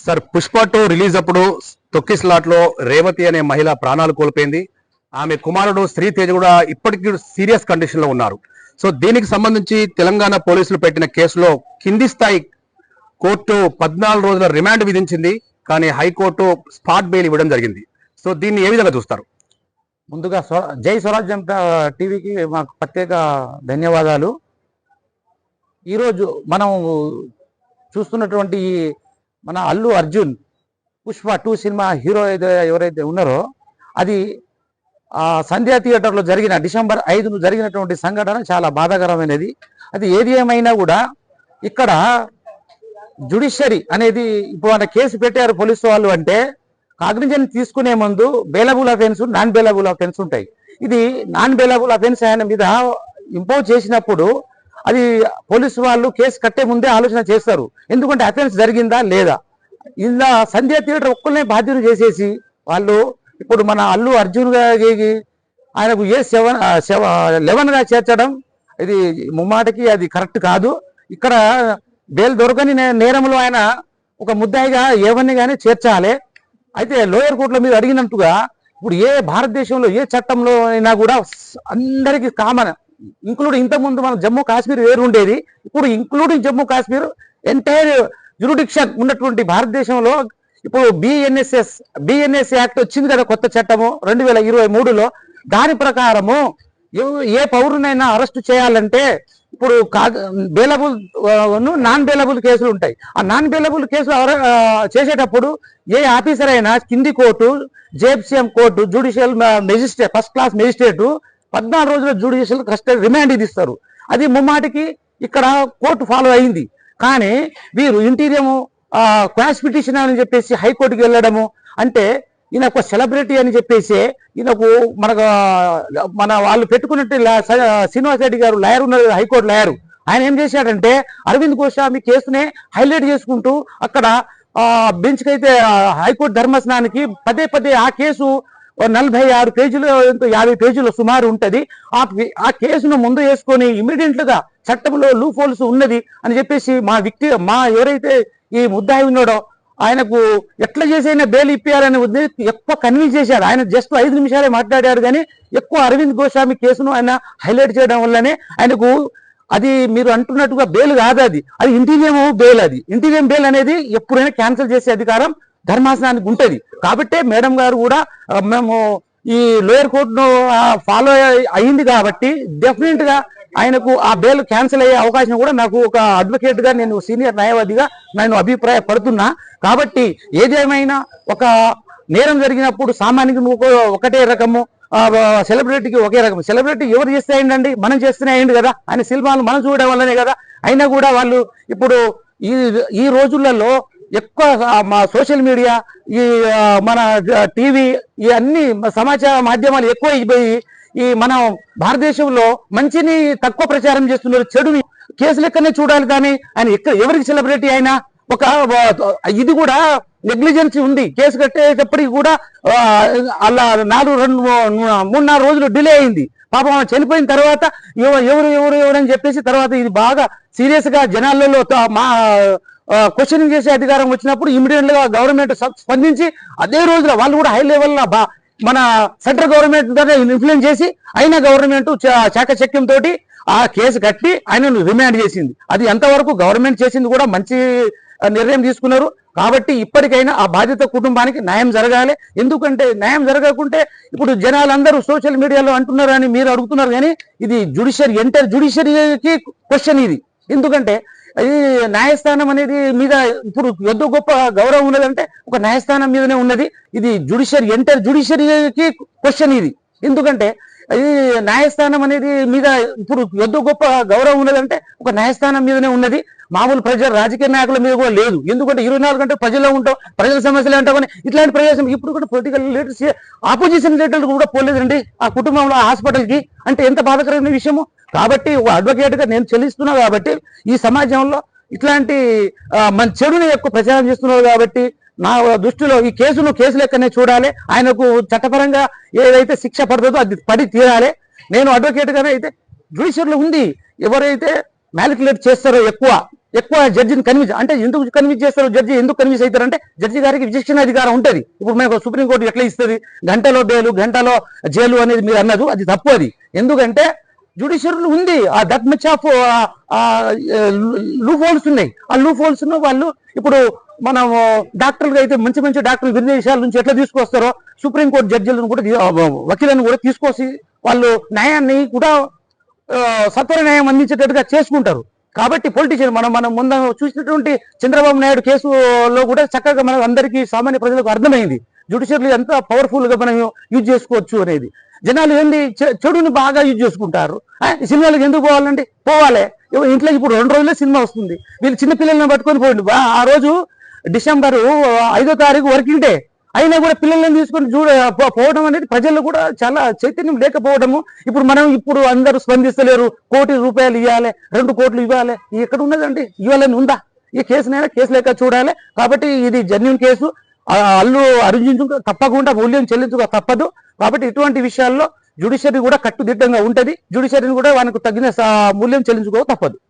Sir Pushpa 2 release అప్పుడు తొక్కిస్లాట్ లో రేవతి అనే మహిళ ప్రాణాలు కోల్పోయింది. ఆమె కుమారుడు శ్రీతేజ్ కూడా ఇప్పటికీ సీరియస్ కండిషన్ లో ఉన్నారు. సో దీనికి సంబంధించి తెలంగాణ పోలీసులు పెట్టిన కేసులో కింది స్థాయి కోర్టు 14 రోజుల రిమాండ్ విధించింది. కానీ హైకోర్టు స్పాట్ బెయిల్ ఇవ్వడం జరిగింది. సో దీన్ని ఏ విధంగా చూస్తారు? ముందుగా జై స్వరాజ్యం టీవీకి మాకు ప్రత్యేక ధన్యవాదాలు. ఈరోజు మనం చూస్తున్నటువంటి మన అల్లు అర్జున్ పుష్ప 2 సినిమా హీరో ఎవరైతే ఉన్నారో అది సంధ్యా థియేటర్లో జరిగిన డిసెంబర్ 5 జరిగినటువంటి సంఘటన చాలా బాధాకరమైనది. అది ఏది ఏమైనా కూడా ఇక్కడ జ్యుడిషియరీ అనేది ఇప్పుడు మన కేసు పెట్టారు పోలీసు వాళ్ళు అంటే కాగ్నిజెంట్ తీసుకునే ముందు bailable offence, non bailable offence ఉంటాయి. ఇది నాన్ బేలబుల్ అఫెన్స్ ఆయన మీద ఇంపోజ్ చేసినప్పుడు అది పోలీసు వాళ్ళు కేసు కట్టే ముందే ఆలోచన చేస్తారు. ఎందుకంటే అఫెన్స్ జరిగిందా లేదా. ఇలా సంధ్యా థియేటర్ ఒక్కరినే బాధ్యత చేసేసి వాళ్ళు ఇప్పుడు మన అల్లు అర్జున్ ఆయనకు A711గా చేర్చడం ఇది ముమ్మాటికి అది కరెక్ట్ కాదు. ఇక్కడ బెయిల్ దొరకని నేరంలో ఆయన ఒక ముద్దాయిగా A1 గానే చేర్చాలి. అయితే లోయర్ కోర్టులో మీరు అడిగినట్టుగా ఇప్పుడు ఏ భారతదేశంలో ఏ చట్టంలో అయినా కూడా అందరికీ కామన్ ఇంక్లూడింగ్ ఇంతకుముందు మన జమ్మూ కాశ్మీర్ వేరు ఉండేది. ఇప్పుడు including Jammu Kashmir entire jurisdiction ఉన్నటువంటి భారతదేశంలో ఇప్పుడు బిఎన్ఎస్ యాక్ట్ వచ్చింది కదా, కొత్త చట్టము 2023లో. దాని ప్రకారము ఏ పౌరునైనా అరెస్ట్ చేయాలంటే ఇప్పుడు బేలబుల్ నాన్ బేలబుల్ కేసులు ఉంటాయి. ఆ నాన్ బేలబుల్ కేసులు చేసేటప్పుడు ఏ ఆఫీసర్ అయినా కింది court, JFCM court, judicial magistrate, first class magistrate 14 రోజుల జ్యుడిషియల్ కస్టడీ రిమాండ్ ఇది ఇస్తారు. అది ముమ్మాటికి ఇక్కడ కోర్టు ఫాలో అయింది. కానీ వీరు ఇంటీరియము క్వాష్ పిటిషన్ అని చెప్పేసి హైకోర్టుకి వెళ్ళడము అంటే ఈయన ఒక సెలబ్రిటీ అని చెప్పేసి ఈయనకు మన వాళ్ళు పెట్టుకున్నట్టు శ్రీనివాస్ రెడ్డి గారు లాయర్ ఉన్నారు, హైకోర్టు లాయరు. ఆయన ఏం చేశాడంటే అరవింద్ గోస్వామి కేసునే హైలైట్ చేసుకుంటూ అక్కడ బెంచ్కి అయితే హైకోర్టు ధర్మస్నానికి పదే ఆ కేసు 46 పేజీలు 50 పేజీలు సుమారు ఉంటది. ఆ కేసును ముందు వేసుకొని ఇమీడియట్ గా చట్టంలో లూప్ హోల్స్ ఉన్నది అని చెప్పేసి మా ఎవరైతే ఈ ముద్దాయి ఉన్నాడో ఆయనకు ఎట్లా చేసైనా బెయిల్ ఇప్పించాలని ఎక్కువ కన్విన్స్ చేశాడు. ఆయన జస్ట్ 5 నిమిషాలే మాట్లాడాడు. కానీ ఎక్కువ అరవింద్ గోస్వామి కేసును ఆయన హైలైట్ చేయడం వల్లనే ఆయనకు అది మీరు అంటున్నట్టుగా బెయిల్ కాదు, అది ఇంటీరియం బెయిల్. అది ఇంటీరియం బెయిల్ అనేది ఎప్పుడైనా క్యాన్సిల్ చేసే అధికారం ధర్మాసనానికి ఉంటది. కాబట్టి మేడం గారు కూడా మేము ఈ లోయర్ కోర్టును ఫాలో అయింది కాబట్టి డెఫినెట్ గా ఆయనకు ఆ బెయిల్ క్యాన్సిల్ అయ్యే అవకాశం కూడా నాకు ఒక అడ్వకేట్ గా నేను సీనియర్ న్యాయవాదిగా నేను అభిప్రాయపడుతున్నా. కాబట్టి ఏదేమైనా ఒక నేరం జరిగినప్పుడు సామాన్యునికి ఒకటే రకము, సెలబ్రిటీకి ఒకే రకం. సెలబ్రిటీ ఎవరు చేస్తే అయిందండి, మనం చేస్తేనే అయింది కదా. ఆయన సినిమాలు మనం చూడడం వల్లనే కదా. అయినా కూడా వాళ్ళు ఇప్పుడు ఈ రోజులలో ఎక్కువ మా సోషల్ మీడియా, ఈ మన టీవీ, ఈ అన్ని సమాచార మాధ్యమాలు ఎక్కువ అయిపోయి ఈ మనం భారతదేశంలో మంచిని తక్కువ ప్రచారం చేస్తున్నారు, చెడుని కేసు లెక్కనే చూడాలి. కానీ ఆయన ఎవరికి సెలబ్రిటీ అయినా ఒక ఇది కూడా నెగ్లిజెన్సీ ఉంది. కేసు కట్టేటప్పటికి కూడా అలా 3-4 రోజులు డిలే అయింది. పాపం చనిపోయిన తర్వాత ఎవరు అని చెప్పేసి తర్వాత ఇది బాగా సీరియస్ గా జనాలలో క్వశ్చనింగ్ చేసే అధికారం వచ్చినప్పుడు ఇమీడియట్ గా గవర్నమెంట్ స్పందించి అదే రోజున వాళ్ళు కూడా హై లెవెల్ మన సెంట్రల్ గవర్నమెంట్ ఇన్ఫ్లుయెన్స్ చేసి అయినా గవర్నమెంట్ చాకచక్యం తోటి ఆ కేసు కట్టి ఆయనను రిమాండ్ చేసింది. అది ఎంతవరకు గవర్నమెంట్ చేసింది కూడా మంచి నిర్ణయం తీసుకున్నారు. కాబట్టి ఇప్పటికైనా ఆ బాధిత కుటుంబానికి న్యాయం జరగాలి. ఎందుకంటే న్యాయం జరగకుంటే ఇప్పుడు జనాలందరూ సోషల్ మీడియాలో అంటున్నారు అని మీరు అడుగుతున్నారు. కానీ ఇది జ్యుడిషియరీకి క్వశ్చన్ ఇది. ఎందుకంటే ఈ న్యాయస్థానం అనేది మీద ఇప్పుడు ఎంతో గొప్ప గౌరవం ఉన్నదంటే ఒక న్యాయస్థానం మీదనే ఉన్నది. ఇది జ్యుడిషియరీకి క్వశ్చన్ ఇది. ఎందుకంటే ఈ న్యాయస్థానం అనేది మీద ఇప్పుడు ఎంతో గొప్ప గౌరవం ఉన్నదంటే ఒక న్యాయస్థానం మీదనే ఉన్నది. మామూలు ప్రజలు రాజకీయ నాయకుల మీద కూడా లేదు. ఎందుకంటే 24 గంటలు ప్రజల్లో ఉంటాం, ప్రజల సమస్యలు అంటామని ఇట్లాంటి ప్రజాసం ఇప్పుడు కూడా పొలిటికల్ లీడర్స్ ఆపోజిషన్ లీడర్లు కూడా పోలేదండి ఆ కుటుంబంలో హాస్పిటల్కి. అంటే ఎంత బాధాకరమైన విషయము. కాబట్టి ఒక అడ్వకేట్ గా నేను చెల్లిస్తున్నా కాబట్టి ఈ సమాజంలో ఇట్లాంటి మన చెడుని ఎక్కువ ప్రచారం చేస్తున్నారు. కాబట్టి నా దృష్టిలో ఈ కేసు లెక్కనే చూడాలి. ఆయనకు చట్టపరంగా ఏదైతే శిక్ష పడుతుందో అది పడి తీరాలి. నేను అడ్వకేట్ గానే అయితే జ్యుడిషియరీలో ఉంది ఎవరైతే మ్యానిపులేట్ చేస్తారో ఎక్కువ ఎక్కువ జడ్జిని కన్విన్స్ అంటే ఎందుకు కన్విన్స్ చేస్తారు, జడ్జి ఎందుకు కన్విన్స్ అవుతారంటే జడ్జి గారికి విచక్షణ అధికారం ఉంటుంది. ఇప్పుడు మనకు సుప్రీంకోర్టు ఎట్లా ఇస్తుంది, గంటలో బెయిల్ గంటలో జైలు అనేది మీరు అన్నది అది తప్పు. అది ఎందుకంటే జ్యుడిషియరీలో ఉంది that much of loop holes ఉన్నాయి. ఆ లూప్ హోల్స్ వాళ్ళు ఇప్పుడు మనం డాక్టర్లు అయితే మంచి మంచి డాక్టర్లు విదేశాల నుంచి ఎట్లా తీసుకొస్తారో సుప్రీంకోర్టు జడ్జిలను కూడా వకీలను కూడా తీసుకొచ్చి వాళ్ళు న్యాయాన్ని కూడా సత్వర న్యాయం అందించేటట్టుగా చేసుకుంటారు. కాబట్టి పొలిటీషియన్ మనం ముందు చూసినటువంటి చంద్రబాబు నాయుడు కేసులో కూడా చక్కగా మనం అందరికీ సామాన్య ప్రజలకు అర్థమైంది జ్యుడిషియరీ ఎంత పవర్ఫుల్ గా మనం యూజ్ చేసుకోవచ్చు అనేది. జనాలు ఏంది చెడుని బాగా యూజ్ చేసుకుంటారు. సినిమాలకు ఎందుకు పోవాలండి, పోవాలి. ఇంట్లో ఇప్పుడు 2 రోజులే సినిమా వస్తుంది, వీళ్ళు చిన్న పిల్లల్ని పట్టుకొని పోయిండు. ఆ రోజు డిసెంబర్ 5వ తారీఖు వర్కింగ్ డే అయినా కూడా పిల్లల్ని తీసుకొని పోవడం అనేది ప్రజల్లో కూడా చాలా చైతన్యం లేకపోవడము. ఇప్పుడు అందరూ స్పందిస్తలేరు. 1 కోటి రూపాయలు ఇవ్వాలి, 2 కోట్లు ఇవ్వాలి, ఎక్కడ ఉన్నదండి? ఇవ్వాలని ఉందా? ఈ కేసునైనా కేసు లేక చూడాలి. కాబట్టి ఇది జెన్యూన్ కేసు. అల్లు అర్జున్ తప్పకుండా మూల్యం చెల్లించుకో తప్పదు. కాబట్టి ఇటువంటి విషయాల్లో జ్యుడిషియరీ కూడా కట్టుదిట్టంగా ఉంటది. జ్యుడిషియరీని కూడా వానికి తగిన మూల్యం చెల్లించుకో తప్పదు.